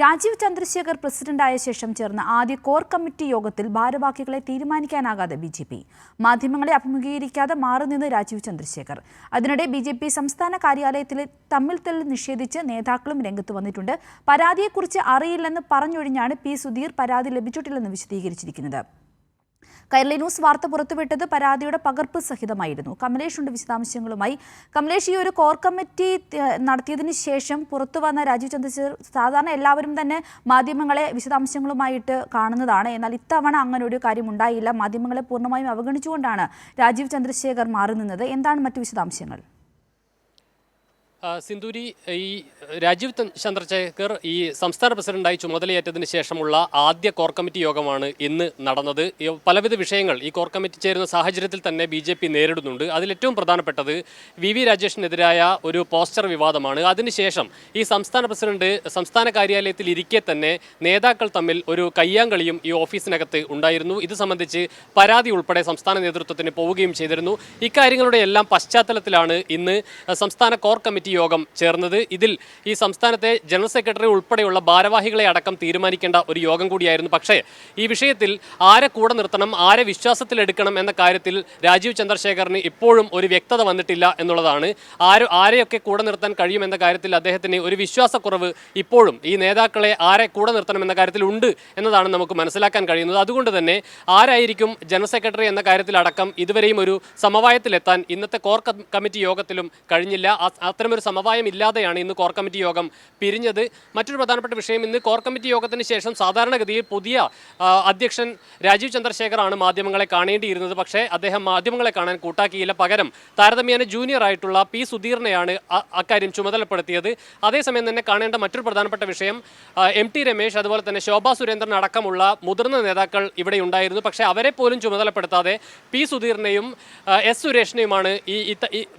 രാജീവ് ചന്ദ്രശേഖർ പ്രസിഡന്റായ ശേഷം ചേർന്ന ആദ്യ കോർ കമ്മിറ്റി യോഗത്തിൽ ഭാരവാഹികളെ തീരുമാനിക്കാനാകാതെ ബിജെപി. മാധ്യമങ്ങളെ അഭിമുഖീകരിക്കാതെ മാറുനിന്ന് രാജീവ് ചന്ദ്രശേഖർ. അതിനിടെ ബിജെപി സംസ്ഥാന കാര്യാലയത്തിലെ തമ്മിൽത്തല്ല് നിഷേധിച്ച് നേതാക്കളും രംഗത്ത് വന്നിട്ടുണ്ട്. പരാതിയെക്കുറിച്ച് അറിയില്ലെന്ന് പറഞ്ഞൊഴിഞ്ഞാണ് പി സുധീർ പരാതി ലഭിച്ചിട്ടില്ലെന്ന് വിശദീകരിച്ചിരിക്കുന്നത്. കൈരളി ന്യൂസ് വാർത്ത പുറത്തുവിട്ടത് പരാതിയുടെ പകർപ്പ് സഹിതമായിരുന്നു. കമലേഷ് ഉണ്ട് വിശദാംശങ്ങളുമായി. കമലേഷ്, ഈ ഒരു കോർ കമ്മിറ്റി നടത്തിയതിന് ശേഷം പുറത്തു വന്ന രാജീവ് ചന്ദ്രശേഖർ, സാധാരണ എല്ലാവരും തന്നെ മാധ്യമങ്ങളെ വിശദാംശങ്ങളുമായിട്ട് കാണുന്നതാണ്. എന്നാൽ ഇത്തവണ അങ്ങനെ ഒരു കാര്യം ഉണ്ടായില്ല. മാധ്യമങ്ങളെ പൂർണ്ണമായും അവഗണിച്ചുകൊണ്ടാണ് രാജീവ് ചന്ദ്രശേഖർ മാറി നിന്നത്. എന്താണ് മറ്റു വിശദാംശങ്ങൾ? സിന്ധൂരി, ഈ രാജീവ് ചന്ദ്രശേഖർ ഈ സംസ്ഥാന പ്രസിഡന്റായി ചുമതലയേറ്റതിന് ശേഷമുള്ള ആദ്യ കോർ കമ്മിറ്റി യോഗമാണ് ഇന്ന് നടന്നത്. പലവിധ വിഷയങ്ങൾ ഈ കോർ കമ്മിറ്റി ചേരുന്ന സാഹചര്യത്തിൽ തന്നെ ബി നേരിടുന്നുണ്ട്. അതിലേറ്റവും പ്രധാനപ്പെട്ടത് വി രാജേഷിനെതിരായ ഒരു പോസ്റ്റർ വിവാദമാണ്. അതിനുശേഷം ഈ സംസ്ഥാന പ്രസിഡന്റ് സംസ്ഥാന കാര്യാലയത്തിൽ ഇരിക്കെ തന്നെ നേതാക്കൾ തമ്മിൽ ഒരു കയ്യാങ്കളിയും ഈ ഓഫീസിനകത്ത് ഉണ്ടായിരുന്നു. ഇത് സംബന്ധിച്ച് പരാതി ഉൾപ്പെടെ സംസ്ഥാന നേതൃത്വത്തിന് പോവുകയും ചെയ്തിരുന്നു. ഇക്കാര്യങ്ങളുടെ എല്ലാം പശ്ചാത്തലത്തിലാണ് ഇന്ന് സംസ്ഥാന കോർ കമ്മിറ്റി യോഗം ചേർന്നത്. ഇതിൽ ഈ സംസ്ഥാനത്തെ ജനറൽ സെക്രട്ടറി ഉൾപ്പെടെയുള്ള ഭാരവാഹികളെ അടക്കം തീരുമാനിക്കേണ്ട ഒരു യോഗം കൂടിയായിരുന്നു. പക്ഷേ ഈ വിഷയത്തിൽ ആരെ കൂടെ നിർത്തണം, ആരെ വിശ്വാസത്തിലെടുക്കണം എന്ന കാര്യത്തിൽ രാജീവ് ചന്ദ്രശേഖറിന് ഇപ്പോഴും ഒരു വ്യക്തത വന്നിട്ടില്ല എന്നുള്ളതാണ്. ആരെയൊക്കെ കൂടെ നിർത്താൻ കഴിയുമെന്ന കാര്യത്തിൽ അദ്ദേഹത്തിന് ഒരു വിശ്വാസക്കുറവ് ഇപ്പോഴും ഈ നേതാക്കളെ ആരെ കൂടെ നിർത്തണമെന്ന കാര്യത്തിൽ ഉണ്ട് എന്നതാണ് നമുക്ക് മനസ്സിലാക്കാൻ കഴിയുന്നത്. അതുകൊണ്ട് തന്നെ ആരായിരിക്കും ജനറൽ സെക്രട്ടറി എന്ന കാര്യത്തിലടക്കം ഇതുവരെയും ഒരു സമവായത്തിലെത്താൻ ഇന്നത്തെ കോർ കമ്മിറ്റി യോഗത്തിലും കഴിഞ്ഞില്ല. അത്തരമൊരു സമവായം ഇല്ലാതെയാണ് ഇന്ന് കോർ കമ്മിറ്റി യോഗം പിരിഞ്ഞത്. മറ്റൊരു പ്രധാനപ്പെട്ട വിഷയം, ഇന്ന് കോർ കമ്മിറ്റി യോഗത്തിന് ശേഷം സാധാരണഗതിയിൽ പുതിയ അധ്യക്ഷൻ രാജീവ് ചന്ദ്രശേഖറാണ് മാധ്യമങ്ങളെ കാണേണ്ടിയിരുന്നത്. പക്ഷേ അദ്ദേഹം മാധ്യമങ്ങളെ കാണാൻ കൂട്ടാക്കിയില്ല. പകരം താരതമ്യേന ജൂനിയർ ആയിട്ടുള്ള പി സുധീറിനെയാണ് അക്കാര്യം ചുമതലപ്പെടുത്തിയത്. അതേസമയം തന്നെ കാണേണ്ട മറ്റൊരു പ്രധാനപ്പെട്ട വിഷയം, MT രമേശ് അതുപോലെ തന്നെ ശോഭാ സുരേന്ദ്രൻ അടക്കമുള്ള മുതിർന്ന നേതാക്കൾ ഇവിടെ ഉണ്ടായിരുന്നു. പക്ഷേ അവരെ പോലും ചുമതലപ്പെടുത്താതെ പി സുധീറിനെയും S സുരേഷിനെയുമാണ് ഈ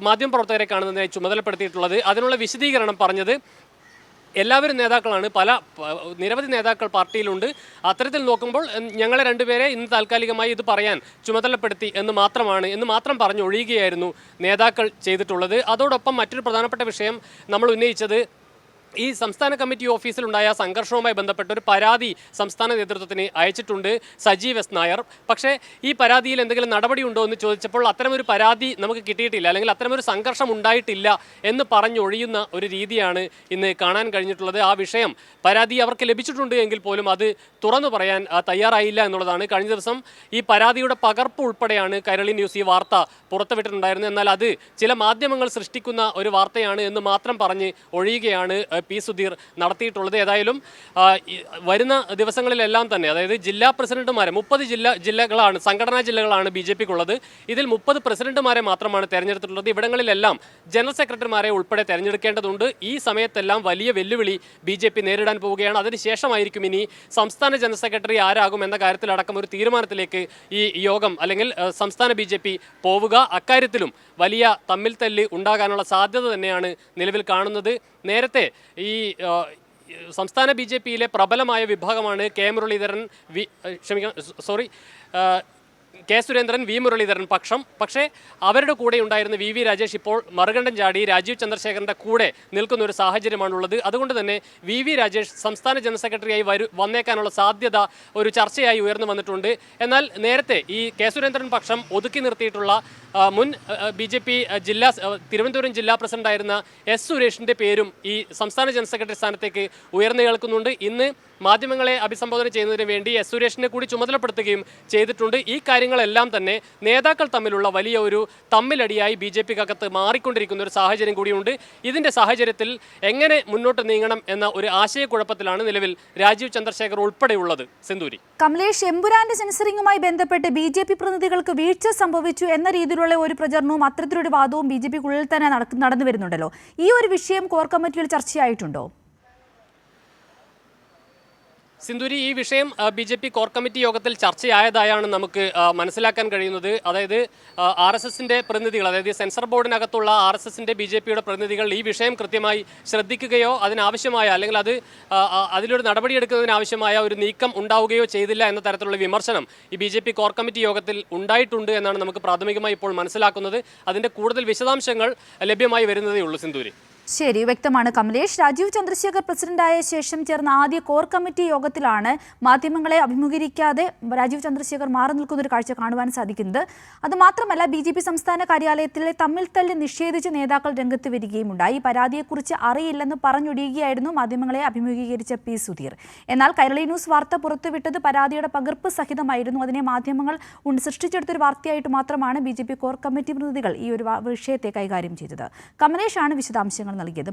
മാധ്യമപ്രവർത്തകരെ കാണുന്നതിനായി ചുമതലപ്പെടുത്തിയിട്ടുള്ളത്. അതിനുള്ള വിശദീകരണം പറഞ്ഞത് എല്ലാവരും നേതാക്കളാണ്, നിരവധി നേതാക്കൾ പാർട്ടിയിലുണ്ട്. അത്തരത്തിൽ നോക്കുമ്പോൾ ഞങ്ങളെ രണ്ടുപേരെ ഇന്ന് താൽക്കാലികമായി ഇത് പറയാൻ ചുമതലപ്പെടുത്തി എന്ന് മാത്രം പറഞ്ഞൊഴിയുകയായിരുന്നു നേതാക്കൾ ചെയ്തിട്ടുള്ളത്. അതോടൊപ്പം മറ്റൊരു പ്രധാനപ്പെട്ട വിഷയം നമ്മൾ ഉന്നയിച്ചത്, ഈ സംസ്ഥാന കമ്മിറ്റി ഓഫീസിലുണ്ടായ സംഘർഷവുമായി ബന്ധപ്പെട്ട ഒരു പരാതി സംസ്ഥാന നേതൃത്വത്തിന് അയച്ചിട്ടുണ്ട് സജീവ് S നായർ. പക്ഷേ ഈ പരാതിയിൽ എന്തെങ്കിലും നടപടി ഉണ്ടോ എന്ന് ചോദിച്ചപ്പോൾ അത്തരമൊരു പരാതി നമുക്ക് കിട്ടിയിട്ടില്ല, അല്ലെങ്കിൽ അത്തരമൊരു സംഘർഷം ഉണ്ടായിട്ടില്ല എന്ന് പറഞ്ഞൊഴിയുന്ന ഒരു രീതിയാണ് ഇന്ന് കാണാൻ കഴിഞ്ഞിട്ടുള്ളത്. ആ വിഷയം, പരാതി അവർക്ക് ലഭിച്ചിട്ടുണ്ട് എങ്കിൽ പോലും അത് തുറന്നു പറയാൻ തയ്യാറായില്ല എന്നുള്ളതാണ്. കഴിഞ്ഞ ദിവസം ഈ പരാതിയുടെ പകർപ്പ് ഉൾപ്പെടെയാണ് കൈരളി ന്യൂസ് ഈ വാർത്ത പുറത്തുവിട്ടിട്ടുണ്ടായിരുന്നത്. എന്നാൽ അത് ചില മാധ്യമങ്ങൾ സൃഷ്ടിക്കുന്ന ഒരു വാർത്തയാണ് എന്ന് മാത്രം പറഞ്ഞ് ഒഴിയുകയാണ് പി സുധീർ നടത്തിയിട്ടുള്ളത്. ഏതായാലും വരുന്ന ദിവസങ്ങളിലെല്ലാം തന്നെ, അതായത് ജില്ലാ പ്രസിഡന്റുമാരെ 30 ജില്ലകളാണ്, സംഘടനാ ജില്ലകളാണ് ബിജെപിക്കുള്ളത്. ഇതിൽ 30 പ്രസിഡന്റുമാരെ മാത്രമാണ് തെരഞ്ഞെടുത്തിട്ടുള്ളത്. ഇവിടങ്ങളിലെല്ലാം ജനറൽ സെക്രട്ടറിമാരെ ഉൾപ്പെടെ തെരഞ്ഞെടുക്കേണ്ടതുണ്ട്. ഈ സമയത്തെല്ലാം വലിയ വെല്ലുവിളി ബിജെപി നേരിടാൻ പോവുകയാണ്. അതിനുശേഷമായിരിക്കും ഇനി സംസ്ഥാന ജനറൽ സെക്രട്ടറി ആരാകും എന്ന കാര്യത്തിലടക്കം ഒരു തീരുമാനത്തിലേക്ക് ഈ യോഗം അല്ലെങ്കിൽ സംസ്ഥാന ബിജെപി പോവുക. അക്കാര്യത്തിലും വലിയ തമ്മിൽത്തല്ല് ഉണ്ടാകാനുള്ള സാധ്യത തന്നെയാണ് നിലവിൽ കാണുന്നത്. നേരത്തെ ഈ സംസ്ഥാന ബിജെപിയിലെ പ്രബലമായ വിഭാഗമാണ് കെ സുരേന്ദ്രൻ, വി മുരളീധരൻ പക്ഷം. പക്ഷേ അവരുടെ കൂടെ ഉണ്ടായിരുന്ന വി രാജേഷ് ഇപ്പോൾ മറുകണ്ഠം ചാടി രാജീവ് ചന്ദ്രശേഖറിൻ്റെ കൂടെ നിൽക്കുന്ന ഒരു സാഹചര്യമാണുള്ളത്. അതുകൊണ്ട് തന്നെ വി രാജേഷ് സംസ്ഥാന ജനറൽ സെക്രട്ടറിയായി വന്നേക്കാനുള്ള സാധ്യത ഒരു ചർച്ചയായി ഉയർന്നു വന്നിട്ടുണ്ട്. എന്നാൽ നേരത്തെ ഈ കെ സുരേന്ദ്രൻ പക്ഷം ഒതുക്കി നിർത്തിയിട്ടുള്ള മുൻ ബിജെപി തിരുവനന്തപുരം ജില്ലാ പ്രസിഡന്റായിരുന്ന S സുരേഷിൻ്റെ പേരും ഈ സംസ്ഥാന ജനറൽ സെക്രട്ടറി സ്ഥാനത്തേക്ക് ഉയർന്നു കേൾക്കുന്നുണ്ട്. ഇന്ന് മാധ്യമങ്ങളെ അഭിസംബോധന ചെയ്യുന്നതിന് വേണ്ടി S സുരേഷിനെ കൂടി ചുമതലപ്പെടുത്തുകയും ചെയ്തിട്ടുണ്ട്. ഈ കാര്യങ്ങളെല്ലാം തന്നെ നേതാക്കൾ തമ്മിലുള്ള വലിയ ഒരു തമ്മിലടിയായി ബിജെപിക്കകത്ത് മാറിക്കൊണ്ടിരിക്കുന്ന ഒരു സാഹചര്യം കൂടിയുണ്ട്. ഇതിൻ്റെ സാഹചര്യത്തിൽ എങ്ങനെ മുന്നോട്ട് നീങ്ങണം എന്ന ഒരു ആശയക്കുഴപ്പത്തിലാണ് നിലവിൽ രാജീവ് ചന്ദ്രശേഖർ ഉൾപ്പെടെയുള്ളത്. സിന്ധൂരി, കമലേഷ്, എമ്പുരാന്റെ സെൻസറിങ്ങുമായി ബന്ധപ്പെട്ട് ബിജെപി പ്രതിനിധികൾക്ക് വീഴ്ച സംഭവിച്ചു എന്ന രീതിയിലുള്ള ഒരു പ്രചരണവും അത്തരത്തിലൊരു വാദവും ബിജെപിക്കുള്ളിൽ തന്നെ നടന്നു വരുന്നുണ്ടല്ലോ. ഈ ഒരു വിഷയം കോർ കമ്മിറ്റിയിൽ ചർച്ചയായിട്ടുണ്ടോ? സിന്ധൂരി, ഈ വിഷയം ബിജെപി കോർ കമ്മിറ്റി യോഗത്തിൽ ചർച്ചയായതായാണ് നമുക്ക് മനസ്സിലാക്കാൻ കഴിയുന്നത്. അതായത് RSSന്റെ പ്രതിനിധികൾ, അതായത് സെൻസർ ബോർഡിനകത്തുള്ള RSSന്റെ ബിജെപിയുടെ പ്രതിനിധികൾ ഈ വിഷയം കൃത്യമായി ശ്രദ്ധിക്കുകയോ അതിനാവശ്യമായ, അല്ലെങ്കിൽ അതിലൊരു നടപടിയെടുക്കുന്നതിനാവശ്യമായ ഒരു നീക്കം ഉണ്ടാവുകയോ ചെയ്തില്ല എന്ന തരത്തിലുള്ള വിമർശനം ഈ ബിജെപി കോർ കമ്മിറ്റി യോഗത്തിൽ ഉണ്ടായിട്ടുണ്ട് എന്നാണ് നമുക്ക് പ്രാഥമികമായി ഇപ്പോൾ മനസ്സിലാക്കുന്നത്. അതിൻ്റെ കൂടുതൽ വിശദാംശങ്ങൾ ലഭ്യമായി വരുന്നതേ ഉള്ളൂ. സിന്ധൂരി. ശരി, വ്യക്തമാണ് കമലേഷ്. രാജീവ് ചന്ദ്രശേഖർ പ്രസിഡന്റായ ശേഷം ചേർന്ന ആദ്യ കോർ കമ്മിറ്റി യോഗത്തിലാണ് മാധ്യമങ്ങളെ അഭിമുഖീകരിക്കാതെ രാജീവ് ചന്ദ്രശേഖർ മാറി നിൽക്കുന്ന ഒരു കാഴ്ച കാണുവാൻ സാധിക്കുന്നത്. അതുമാത്രമല്ല, BJP സംസ്ഥാന കാര്യാലയത്തിലെ തമ്മിൽ തല്ല് നിഷേധിച്ച് നേതാക്കൾ രംഗത്ത് വരികയുമുണ്ടായി. പരാതിയെക്കുറിച്ച് അറിയില്ലെന്ന് പറഞ്ഞൊഴിയുകയായിരുന്നു മാധ്യമങ്ങളെ അഭിമുഖീകരിച്ച P. സുധീർ. എന്നാൽ കൈരളി ന്യൂസ് വാർത്ത പുറത്തുവിട്ടത് പരാതിയുടെ പകർപ്പ് സഹിതമായിരുന്നു. അതിനെ മാധ്യമങ്ങൾ സൃഷ്ടിച്ചെടുത്തൊരു വാർത്തയായിട്ട് മാത്രമാണ് BJP കോർ കമ്മിറ്റി പ്രതിനിധികൾ ഈ ഒരു വിഷയത്തെ കൈകാര്യം ചെയ്തത്. കമലേഷാണ് വിശദാംശങ്ങൾ നൽകിയത്.